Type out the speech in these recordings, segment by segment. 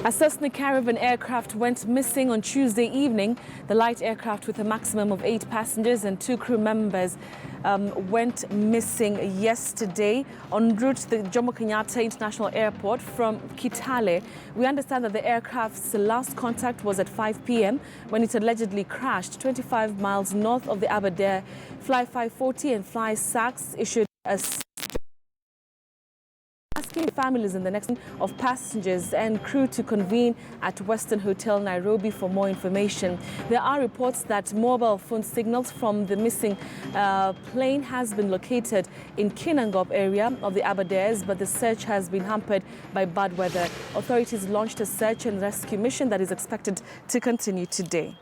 A Cessna Caravan aircraft went missing on Tuesday evening. The light aircraft with a maximum of 8 passengers and 2 crew members went missing yesterday en route to the Jomo Kenyatta International Airport from Kitale. We understand that the aircraft's last contact was at 5 p.m. when it allegedly crashed 25 miles north of the Aberdare. Fly 540 and Fly SAX issued a asking families in the next of passengers and crew to convene at Weston Hotel, Nairobi for more information. There are reports that mobile phone signals from the missing plane has been located in Kinangop area of the Aberdares, but the search has been hampered by bad weather. Authorities launched a search and rescue mission that is expected to continue today.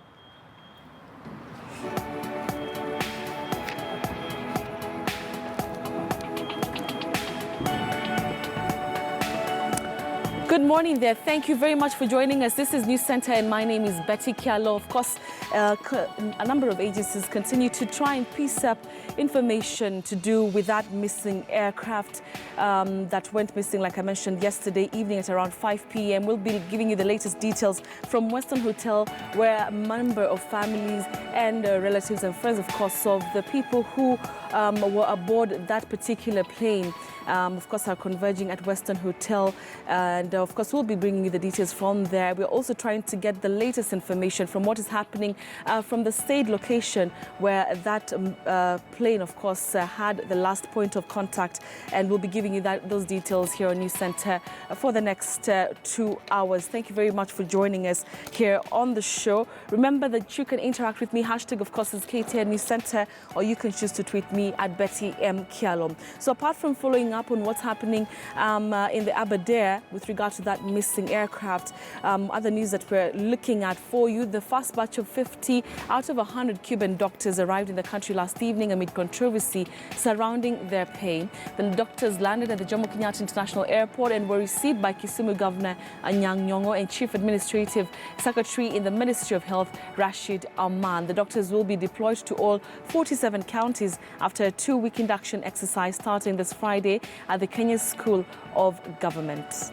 Good morning there. Thank you very much for joining us. This is News Center and my name is Betty Kialo. Of course, a number of agencies continue to try and piece up information to do with that missing aircraft that went missing, like I mentioned, yesterday evening at around 5 p.m. We'll be giving you the latest details from Weston Hotel, where a number of families and relatives and friends, of course, of the people who were aboard that particular plane, of course, are converging at Weston Hotel. And of course, we'll be bringing you the details from there. We're also trying to get the latest information from what is happening from the stayed location where that plane, of course, had the last point of contact. And we'll be giving you those details here on News Center for the next 2 hours. Thank you very much for joining us here on the show. Remember that you can interact with me. Hashtag, of course, is KTN News Center, or you can choose to tweet me at Betty M. Kialo. So apart from following up on what's happening in the Aberdare with regard to that missing aircraft, other news that we're looking at for you: the first batch of 50 out of 100 Cuban doctors arrived in the country last evening amid controversy surrounding their pay. The doctors landed at the Jomo Kenyatta International Airport and were received by Kisumu Governor Anyang' Nyong'o and Chief Administrative Secretary in the Ministry of Health, Rashid Aman. The doctors will be deployed to all 47 counties after a 2-week induction exercise starting this Friday at the Kenya School of Government.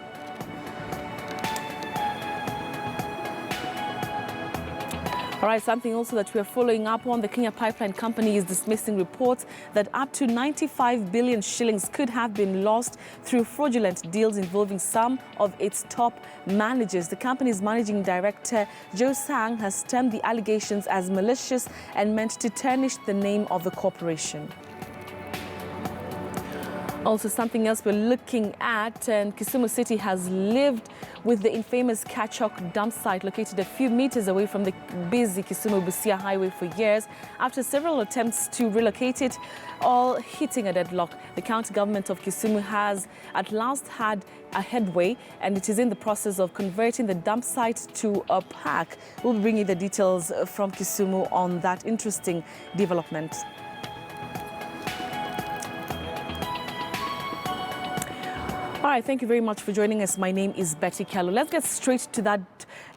All right, something also that we are following up on: the Kenya Pipeline Company is dismissing reports that up to 95 billion shillings could have been lost through fraudulent deals involving some of its top managers. The company's managing director, Joe Sang, has stemmed the allegations as malicious and meant to tarnish the name of the corporation. Also, something else we're looking at, and Kisumu City has lived with the infamous Kachok dump site located a few meters away from the busy Kisumu-Busia highway for years. After several attempts to relocate it, all hitting a deadlock, the county government of Kisumu has at last had a headway, and it is in the process of converting the dump site to a park. We'll bring you the details from Kisumu on that interesting development. All right, thank you very much for joining us. My name is Betty Kialo. Let's get straight to that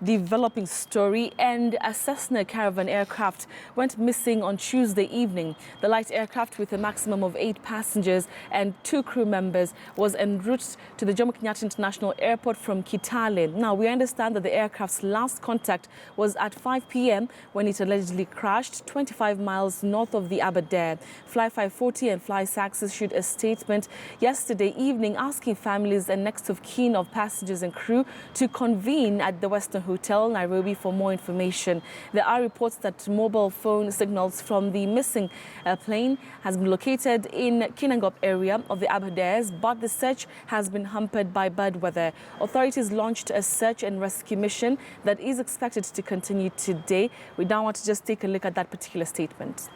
developing story. And a Cessna Caravan aircraft went missing on Tuesday evening. The light aircraft with a maximum of 8 passengers and 2 crew members was en route to the Jomo Kenyatta International Airport from Kitale. Now, we understand that the aircraft's last contact was at 5 p.m. when it allegedly crashed 25 miles north of the Aberdare. Fly 540 and Fly SAX issued a statement yesterday evening asking families and next of kin of passengers and crew to convene at the Weston Hotel, Nairobi for more information. There are reports that mobile phone signals from the missing plane has been located in Kinangop area of the Aberdares, but the search has been hampered by bad weather. Authorities launched a search and rescue mission that is expected to continue today. We now want to just take a look at that particular statement.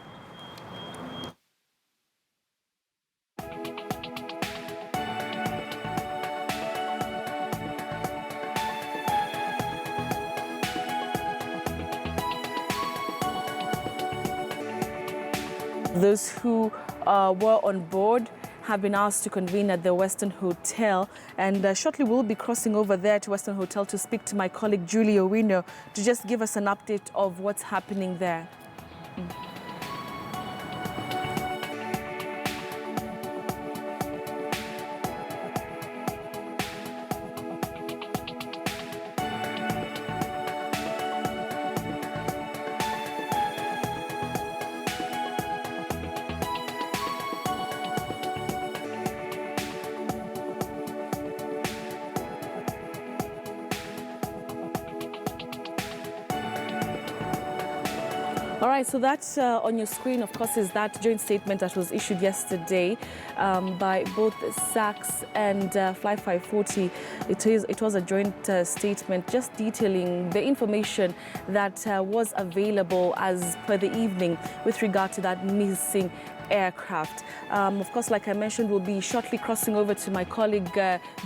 Those who were on board have been asked to convene at the Weston Hotel, and shortly we'll be crossing over there to Weston Hotel to speak to my colleague Julie Owino to just give us an update of what's happening there. All right, so that on your screen, of course, is that joint statement that was issued yesterday by both SAX and Fly 540. It was a joint statement just detailing the information that was available as per the evening with regard to that missing aircraft. Of course, like I mentioned, we'll be shortly crossing over to my colleague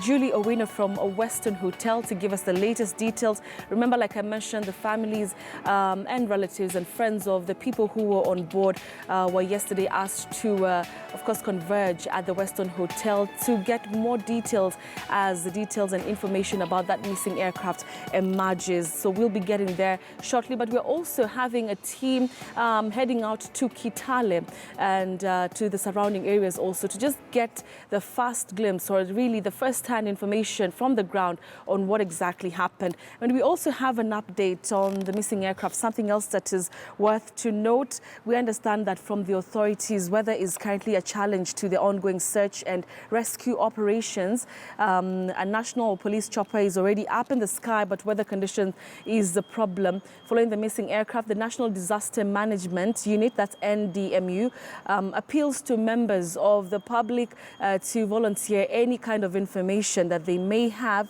Julie Owino from Weston Hotel to give us the latest details. Remember, like I mentioned, the families and relatives and friends of the people who were on board were yesterday asked to, of course, converge at the Weston Hotel to get more details as the details and information about that missing aircraft emerges. So we'll be getting there shortly, but we're also having a team heading out to Kitale and to the surrounding areas also to just get the first glimpse or really the first-hand information from the ground on what exactly happened. And we also have an update on the missing aircraft. Something else that is worth to note, we understand that from the authorities, weather is currently a challenge to the ongoing search and rescue operations. A national police chopper is already up in the sky, but weather condition is the problem. Following the missing aircraft, the National Disaster Management Unit, that's NDMU, appeals to members of the public to volunteer any kind of information that they may have,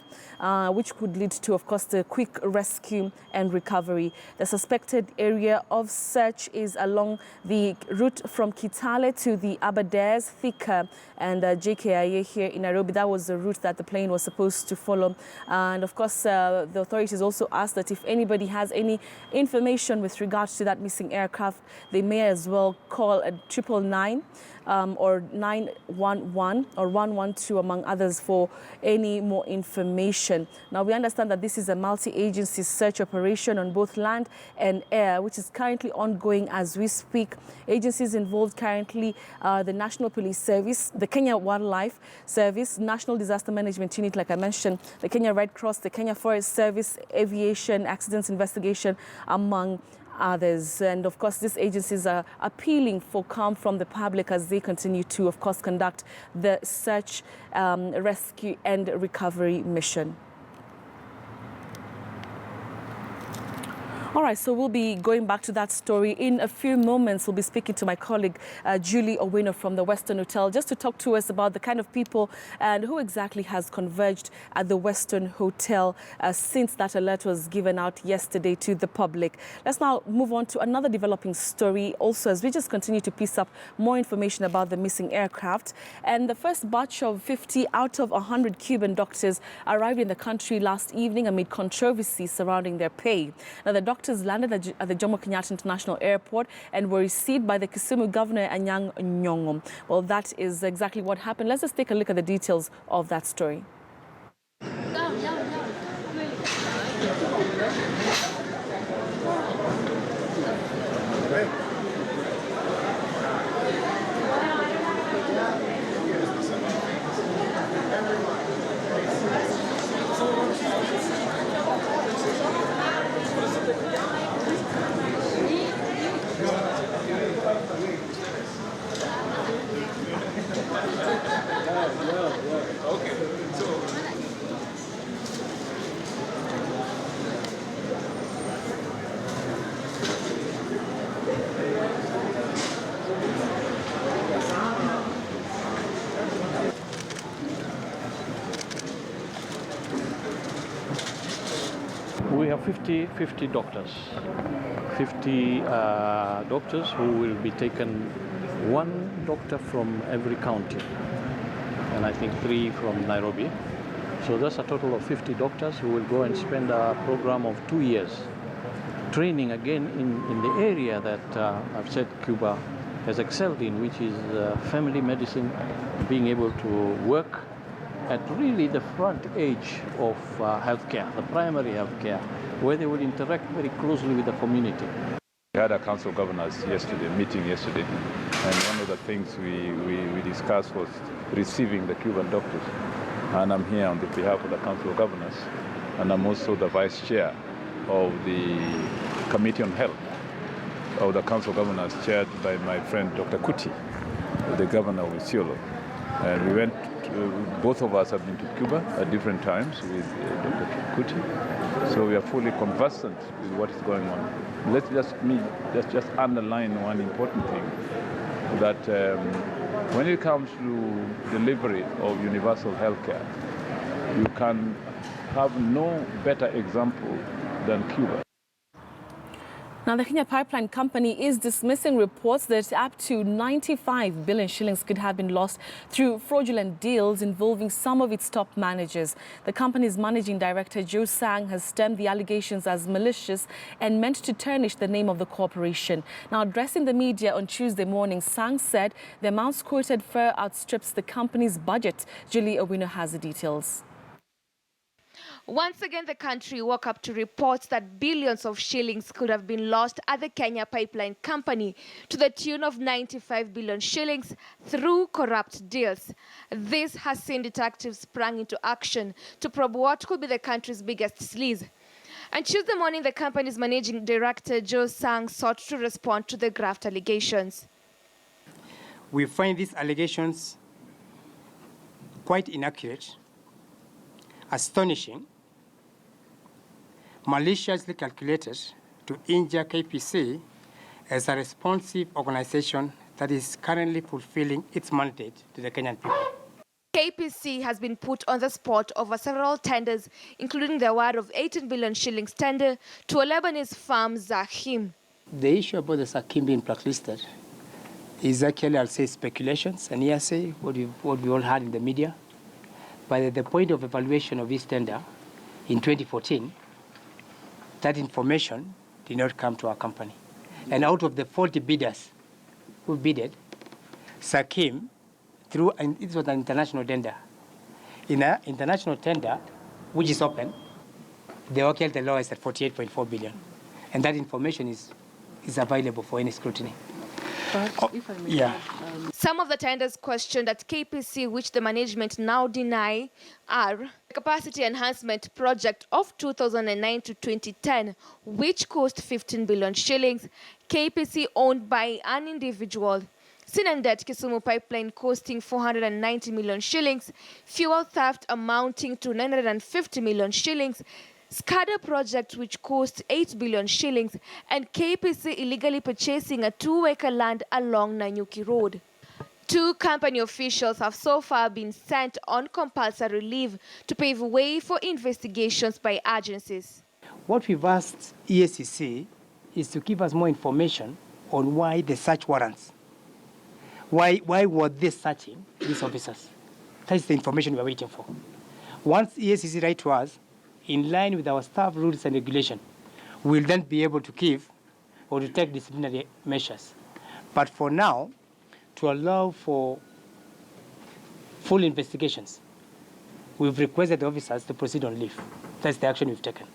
which could lead to, of course, the quick rescue and recovery. The suspected area of search is along the route from Kitale to the Aberdares, Thika, and JKIA here in Nairobi. That was the route that the plane was supposed to follow. And of course, the authorities also asked that if anybody has any information with regards to that missing aircraft, they may as well call a 999 or 911 or 112, among others, for any more information. Now, we understand that this is a multi-agency search operation on both land and air, which is currently ongoing as we speak. Agencies involved currently are the National Police Service, the Kenya Wildlife Service, National Disaster Management Unit, like I mentioned, the Kenya Red Cross, the Kenya Forest Service, Aviation, Accidents Investigation, among others. And of course, these agencies are appealing for calm from the public as they continue to, of course, conduct the search, rescue and recovery mission. All right, so we'll be going back to that story in a few moments. We'll be speaking to my colleague, Julie Owino from the Weston Hotel, just to talk to us about the kind of people and who exactly has converged at the Weston Hotel since that alert was given out yesterday to the public. Let's now move on to another developing story also as we just continue to piece up more information about the missing aircraft. And the first batch of 50 out of 100 Cuban doctors arrived in the country last evening amid controversy surrounding their pay. Now, the doctors landed at the Jomo Kenyatta International Airport and were received by the Kisumu Governor, Anyang' Nyong'o. Well, that is exactly what happened. Let's just take a look at the details of that story. We have 50 doctors, 50 doctors who will be taken, one doctor from every county, and I think 3 from Nairobi. So that's a total of 50 doctors who will go and spend a program of 2 years training again in the area that I've said Cuba has excelled in, which is family medicine, being able to work at really the front edge of healthcare, the primary healthcare, where they will interact very closely with the community. We had a council of governors meeting yesterday, and one of the things we discussed was receiving the Cuban doctors. And I'm here on the behalf of the council of governors, and I'm also the vice chair of the Committee on Health of the council of governors, chaired by my friend Dr. Kuti, the governor of Isiolo. And we went both of us have been to Cuba at different times with Dr. Kuti, so we are fully conversant with what is going on. Let's just underline one important thing, that when it comes to delivery of universal health care, you can have no better example than Cuba. Now, the Kenya Pipeline Company is dismissing reports that up to 95 billion shillings could have been lost through fraudulent deals involving some of its top managers. The company's managing director, Joe Sang, has stemmed the allegations as malicious and meant to tarnish the name of the corporation. Now, addressing the media on Tuesday morning, Sang said the amounts quoted far outstrips the company's budget. Julie Owino has the details. Once again, the country woke up to reports that billions of shillings could have been lost at the Kenya Pipeline Company to the tune of 95 billion shillings through corrupt deals. This has seen detectives sprung into action to probe what could be the country's biggest sleaze. And Tuesday morning, the company's managing director, Joe Sang, sought to respond to the graft allegations. We find these allegations quite inaccurate, astonishing, maliciously calculated to injure KPC as a responsive organization that is currently fulfilling its mandate to the Kenyan people. KPC has been put on the spot over several tenders, including the award of 18 billion shillings tender to a Lebanese firm, Zahim. The issue about the Zahim being blacklisted is actually, I'll say, speculations and hearsay, what we all heard in the media. But at the point of evaluation of this tender in 2014, that information did not come to our company. And out of the 40 bidders who bidded, Zahim, and it was an international tender. In an international tender, which is open, they all held the lowest at 48.4 billion. And that information is available for any scrutiny. But if I may Some of the tenders questioned at KPC, which the management now deny, are the capacity enhancement project of 2009 to 2010, which cost 15 billion shillings, KPC owned by an individual. Sinandet Kisumu pipeline costing 490 million shillings, fuel theft amounting to 950 million shillings, SCADA project which cost 8 billion shillings, and KPC illegally purchasing a 2-acre land along Nanyuki Road. 2 company officials have so far been sent on compulsory leave to pave way for investigations by agencies. What we've asked EACC is to give us more information on why the search warrants. Why were they searching these officers? That is the information we're waiting for. Once EACC writes to us, in line with our staff rules and regulation, we'll then be able to give or to take disciplinary measures. But for now, to allow for full investigations, we've requested the officers to proceed on leave. That's the action we've taken.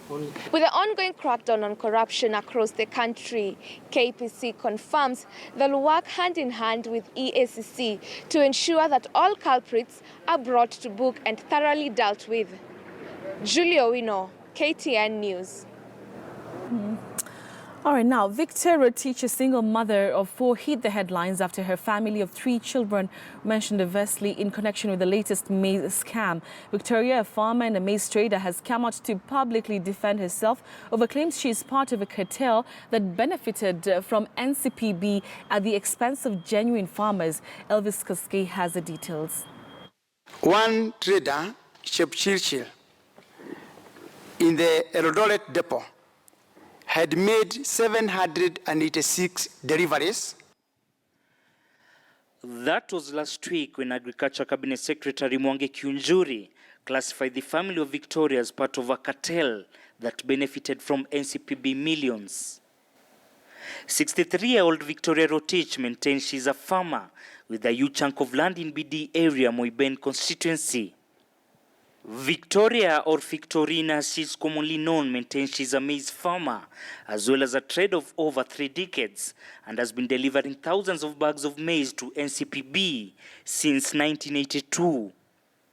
With the ongoing crackdown on corruption across the country, KPC confirms they'll work hand in hand with EACC to ensure that all culprits are brought to book and thoroughly dealt with. Julie Owino, KTN News. All right, now, Victor Rotich, a single mother of 4, hit the headlines after her family of 3 children mentioned adversely in connection with the latest maize scam. Victoria, a farmer and a maize trader, has come out to publicly defend herself over claims she is part of a cartel that benefited from NCPB at the expense of genuine farmers. Elvis Koskei has the details. One trader, Shepchirchir, in the Eldoret depot, had made 786 deliveries. That was last week when Agriculture Cabinet Secretary Mwangi Kiunjuri classified the family of Victoria as part of a cartel that benefited from NCPB millions. 63-year-old Victoria Rotich maintains she's a farmer with a huge chunk of land in BD area, Moiben constituency. Victoria, or Victorina as she's commonly known, maintains she's a maize farmer as well as a trade of over 3 decades and has been delivering thousands of bags of maize to NCPB since 1982.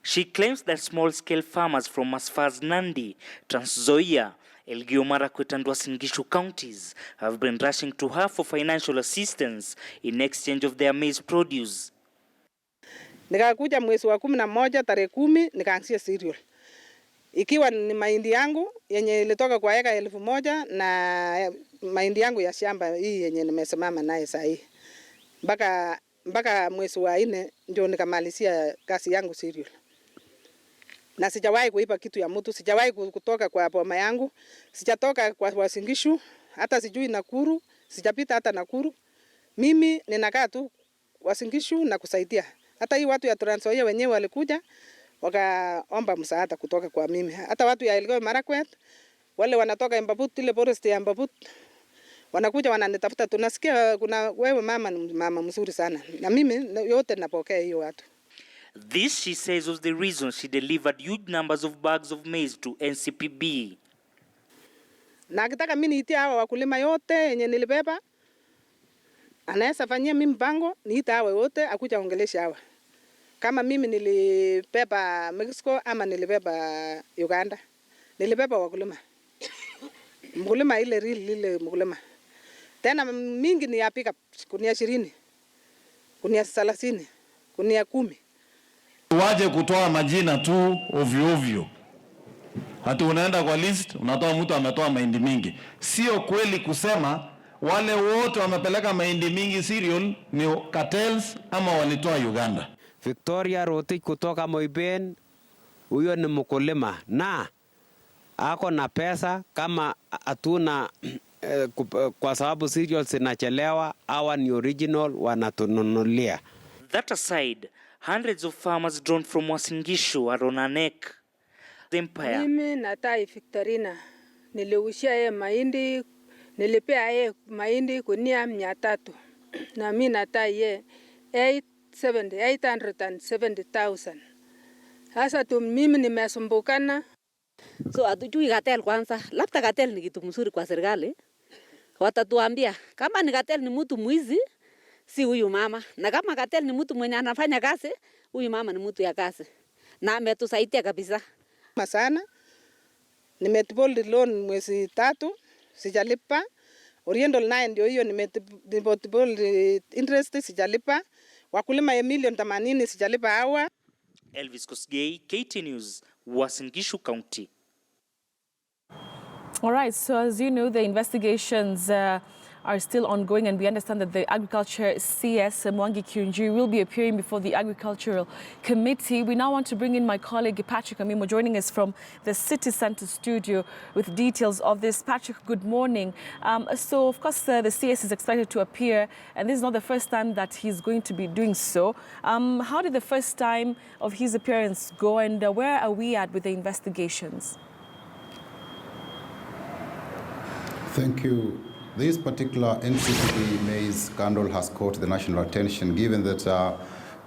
She claims that small-scale farmers from as far as Nandi, Trans Nzoia, Elgeyo Marakwet and Uasin Gishu counties have been rushing to her for financial assistance in exchange of their maize produce. Nikakuja mwezi wa 11 tarehe 10 nikaanzia cereal. Ikiwa ni mahindi yangu yenye ilitoka kwa eka 1000 na mahindi yangu ya shamba hii yenye nimesimama naye sasa hii. Mpaka mwezi wa 4 ndio nikamalizia kazi yangu cereal. Na sijawahi kuipa kitu ya mtu, sijawahi kutoka kwa boma yangu, sijatoka kwa Wasingishu, hata sijui Nakuru, sijapita hata Nakuru. Mimi ninakaa tu Wasingishu na kusaidia. Hata hii watu ya Trans Nzoia wenyewe walikuja wakaomba msaada kutoka kwa mimi. Hata watu ya Elgeyo Marakwet wale wanatoka Embabut, ile forest ya Embabut wanakuja wananitafuta, tunasikia kuna wewe mama ni mama mzuri sana. Na mimi yote napokea hiyo watu. This, she says, was the reason she delivered huge numbers of bags of maize to NCPB. Na akitaka mimi niitie hawa wakulima yote yenye nilibeba, anaweza fanyia mimi mpango, niite hawa wote akuja ongelesha hawa. Kama mimi nilibeba Mexico ama nilibeba Uganda, nilibeba wakulima. Mkulima ile real ile mkulima. Tena mingi ni ya pika kunia 20, kunia 30, kunia 10. Waje kutoa majina tu ovyo ovyo. Hata unaenda kwa list, unatoa mtu ametoa mahindi mingi. Sio kweli kusema wale wote wamepeleka mahindi mingi cereal ni cartels ama walitoa Uganda. Victoria Rotich kutoka Moiben, huyo ni mkulima na ako na pesa kama hatuna kwa sababu cereal zinachelewa, hawa ni original wanatununulia. That aside, hundreds of farmers drawn from Wasingishu are on a neck. The empire. Mimi natai Victorina, niliushia yeye mahindi, nilipea yeye mahindi kunia 300 na mimi natai yeye 870,000. Sasa tu mimi nimesumbukana. So hatujui cartel kwanza, labda cartel ni kitu mzuri kwa serikali. Watatuambia kama ni cartel ni mtu mwizi, si huyu mama. Na kama cartel ni mtu mwenye anafanya kazi, huyu mama ni mtu ya kazi. Na ametusaidia kabisa. Sana. Nimetiboli loan mwezi 3, sijalipa. Oriental 9 ndio hiyo nimetiboli interest sijalipa. Wakulima ya milioni 80 sijalipa hawa. Elvis Kosgei, KT News, Wasingishu County. All right, so as you know, the investigations are still ongoing, and we understand that the Agriculture CS, Mwangi Kiunjuri, will be appearing before the Agricultural Committee. We now want to bring in my colleague Patrick Amimo, joining us from the City Centre studio with details of this. Patrick, good morning. So, of course, the CS is expected to appear, and this is not the first time that he's going to be doing so. How did the first time of his appearance go, and where are we at with the investigations? Thank you. This particular NCPB maize scandal has caught the national attention, given that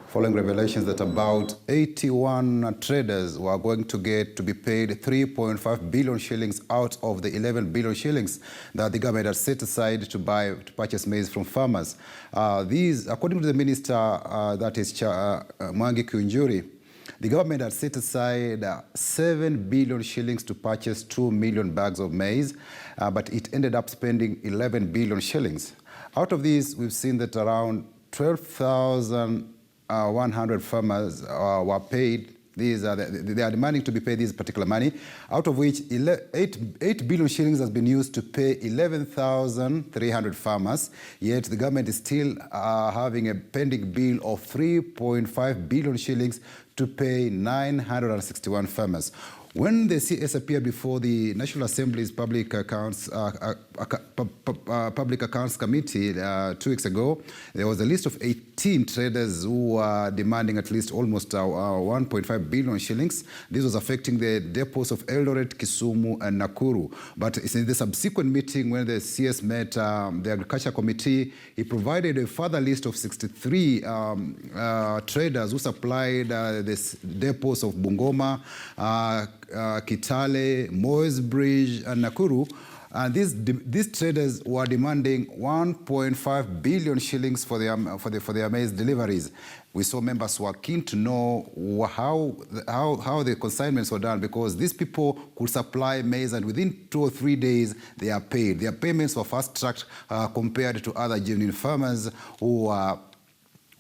following revelations that about 81 traders were going to be paid 3.5 billion shillings out of the 11 billion shillings that the government had set aside to purchase maize from farmers. These, according to the minister, that is Mwangi Kiunjuri, the government had set aside 7 billion shillings to purchase 2 million bags of maize, but it ended up spending 11 billion shillings. Out of these, we've seen that around 12,100 farmers were paid. They are demanding to be paid this particular money, out of which 8 billion shillings has been used to pay 11,300 farmers, yet the government is still having a pending bill of 3.5 billion shillings to pay 961 farmers. When the CS appeared before the National Assembly's Public Accounts Committee 2 weeks ago, there was a list of 18 traders who were demanding at least almost 1.5 billion shillings. This was affecting the depots of Eldoret, Kisumu, and Nakuru. But in the subsequent meeting, when the CS met the Agriculture Committee, he provided a further list of 63 traders who supplied the depots of Bungoma, Kitale, Moyes Bridge, and Nakuru. And these traders were demanding 1.5 billion shillings for their maize deliveries. We saw members who were keen to know how the consignments were done, because these people could supply maize and within 2 or 3 days they are paid. Their payments were fast-tracked compared to other genuine farmers who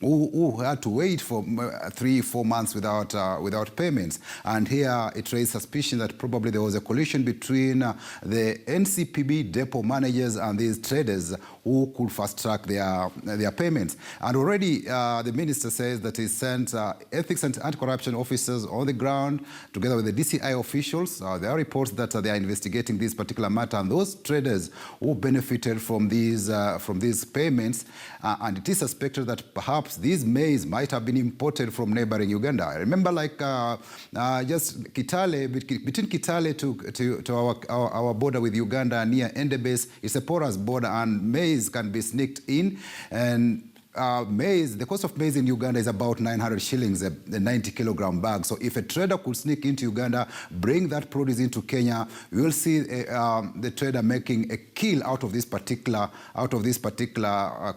who had to wait for 3-4 months without payments. And here it raised suspicion that probably there was a collision between the NCPB depot managers and these traders who could fast-track their payments. And already the minister says that he sent ethics and anti-corruption officers on the ground together with the DCI officials. There are reports that they are investigating this particular matter, and those traders who benefited from these payments, and it is suspected that perhaps these maize might have been imported from neighboring Uganda. I remember, like just Kitale, between Kitale to our border with Uganda near Endebess, it's a porous border, and maize can be sneaked in. And maize, the cost of maize in Uganda is about 900 shillings, a 90-kilogram bag. So if a trader could sneak into Uganda, bring that produce into Kenya, we will see the trader making a kill out of this particular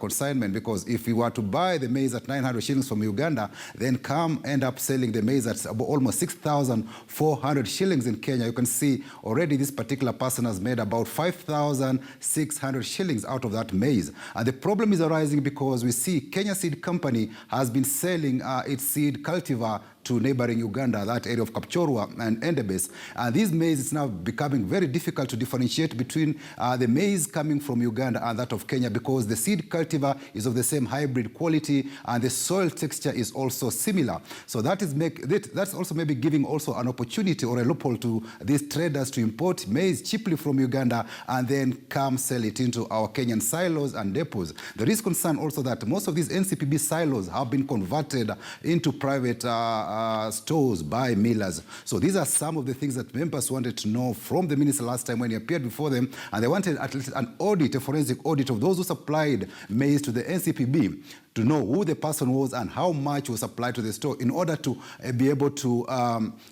consignment. Because if we were to buy the maize at 900 shillings from Uganda, then end up selling the maize at almost 6,400 shillings in Kenya, you can see already this particular person has made about 5,600 shillings out of that maize. And the problem is arising because we see Kenya Seed Company has been selling its seed cultivar to neighboring Uganda, that area of Kapchorwa and Endebess. And these maize is now becoming very difficult to differentiate between the maize coming from Uganda and that of Kenya, because the seed cultivar is of the same hybrid quality and the soil texture is also similar. So that's also maybe giving also an opportunity or a loophole to these traders to import maize cheaply from Uganda and then come sell it into our Kenyan silos and depots. There is concern also that most of these NCPB silos have been converted into private stores by millers. So these are some of the things that members wanted to know from the minister last time when he appeared before them, and they wanted at least an audit, a forensic audit of those who supplied maize to the NCPB, to know who the person was and how much was supplied to the store, in order to be able to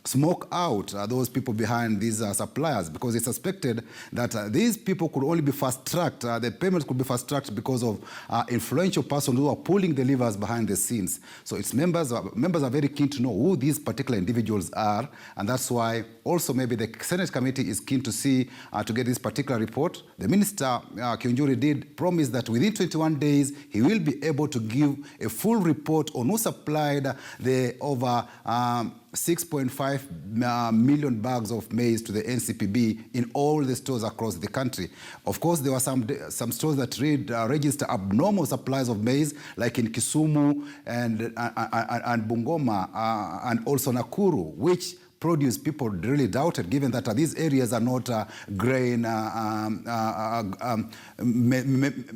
smoke out those people behind these suppliers, because it's suspected that these people could only be fast-tracked, the payments could be fast-tracked because of influential persons who are pulling the levers behind the scenes. So its members are very keen to know who these particular individuals are, and that's why also maybe the Senate committee is keen to see, to get this particular report. The minister, Kiunjuri, did promise that within 21 days he will be able to give a full report on who supplied the over 6.5 million bags of maize to the NCPB in all the stores across the country. Of course, there were some stores that register abnormal supplies of maize, like in Kisumu and Bungoma and also Nakuru, which produce people really doubted, given that these areas are not grain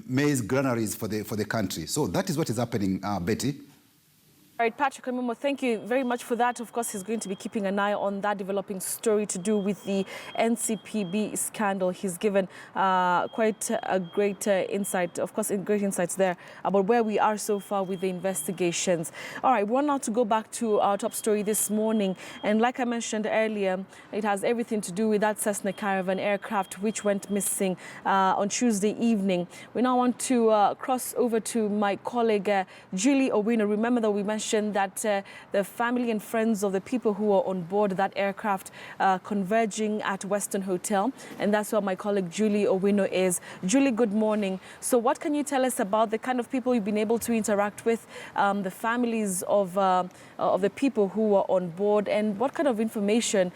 maize granaries for the country. So that is what is happening, Betty. All right, Patrick Amimo, thank you very much for that. Of course, he's going to be keeping an eye on that developing story to do with the NCPB scandal. He's given quite a great insight, of course, great insights there about where we are so far with the investigations. All right, we want now to go back to our top story this morning. And like I mentioned earlier, it has everything to do with that Cessna Caravan aircraft which went missing on Tuesday evening. We now want to cross over to my colleague, Julie Owino. Remember that we mentioned that the family and friends of the people who were on board that aircraft converging at Weston Hotel, and that's where my colleague Julie Owino is. Julie, good morning. So what can you tell us about the kind of people you've been able to interact with, the families of the people who were on board, and what kind of information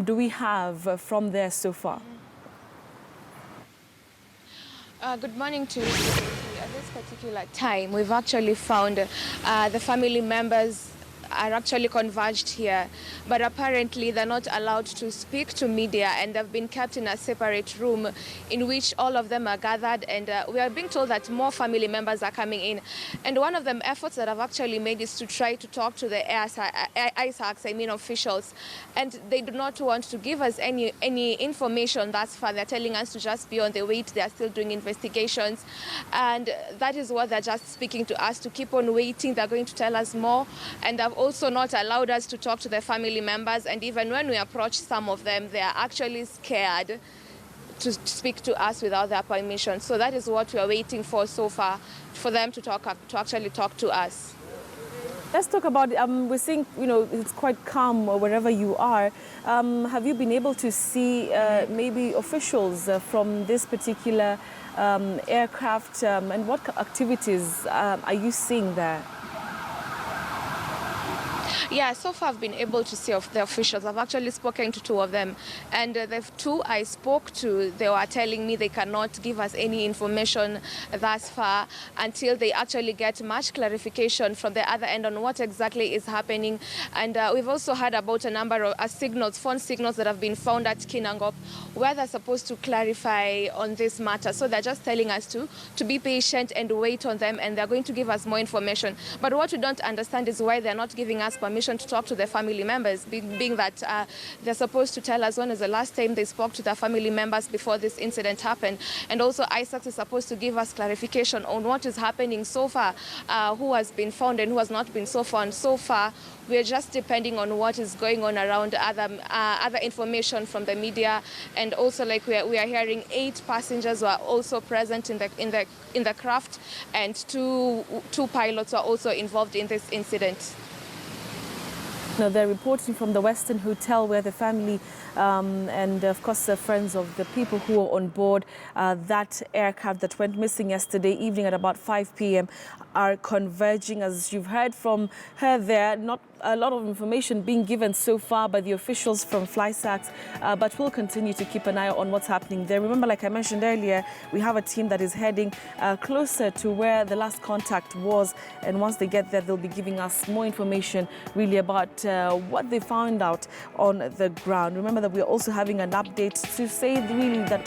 do we have from there so far? Good morning to you. At this particular time, we've actually found the family members are actually converged here, but apparently they're not allowed to speak to media, and they've been kept in a separate room in which all of them are gathered, and we are being told that more family members are coming in. And one of the efforts that I've actually made is to try to talk to the SAX, officials, and they do not want to give us any information thus far. They're telling us to just be on the wait. They're still doing investigations, and that is what they're just speaking to us, to keep on waiting. They're going to tell us more, and they've also not allowed us to talk to the family members, and even when we approach some of them, they are actually scared to speak to us without their permission. So that is what we are waiting for so far, for them to actually talk to us. Let's talk about, we're seeing, it's quite calm wherever you are. Have you been able to see maybe officials from this particular aircraft, and what activities are you seeing there? Yeah, so far I've been able to see of the officials. I've actually spoken to 2 of them, and the 2 I spoke to, they were telling me they cannot give us any information thus far until they actually get much clarification from the other end on what exactly is happening. And we've also heard about a number of signals, phone signals that have been found at Kinangop, where they're supposed to clarify on this matter. So they're just telling us to be patient and wait on them, and they're going to give us more information. But what we don't understand is why they're not giving us permission to talk to their family members, being that they're supposed to tell us when is the last time they spoke to their family members before this incident happened. And also SAX is supposed to give us clarification on what is happening so far, who has been found and who has not been so found. So far, we're just depending on what is going on around, other information from the media, and also like we are hearing 8 passengers were also present in the craft, and two pilots were also involved in this incident. Now, they're reporting from the Weston Hotel, where the family and, of course, the friends of the people who were on board that aircraft that went missing yesterday evening at about 5 p.m. are converging. As you've heard from her there, not a lot of information being given so far by the officials from SAX, but we'll continue to keep an eye on what's happening there. Remember, like I mentioned earlier, we have a team that is heading closer to where the last contact was, and once they get there, they'll be giving us more information really about what they found out on the ground. Remember that we're also having an update to say really that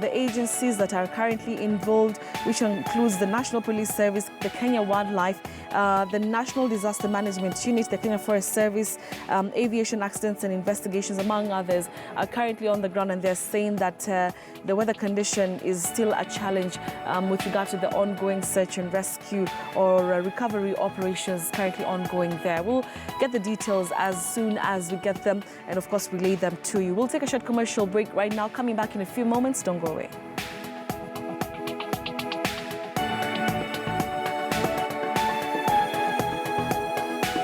the agencies that are currently involved, which includes the National Police Service, the Kenya Wildlife, the National Disaster Management Unit, the Kenya Forest Service, Aviation Accidents and Investigations, among others, are currently on the ground, and they're saying that the weather condition is still a challenge with regard to the ongoing search and rescue or recovery operations currently ongoing there. We'll get the details as soon as we get them and, of course, relay them to you. We'll take a short commercial break right now. Coming back in a few moments. Don't go away.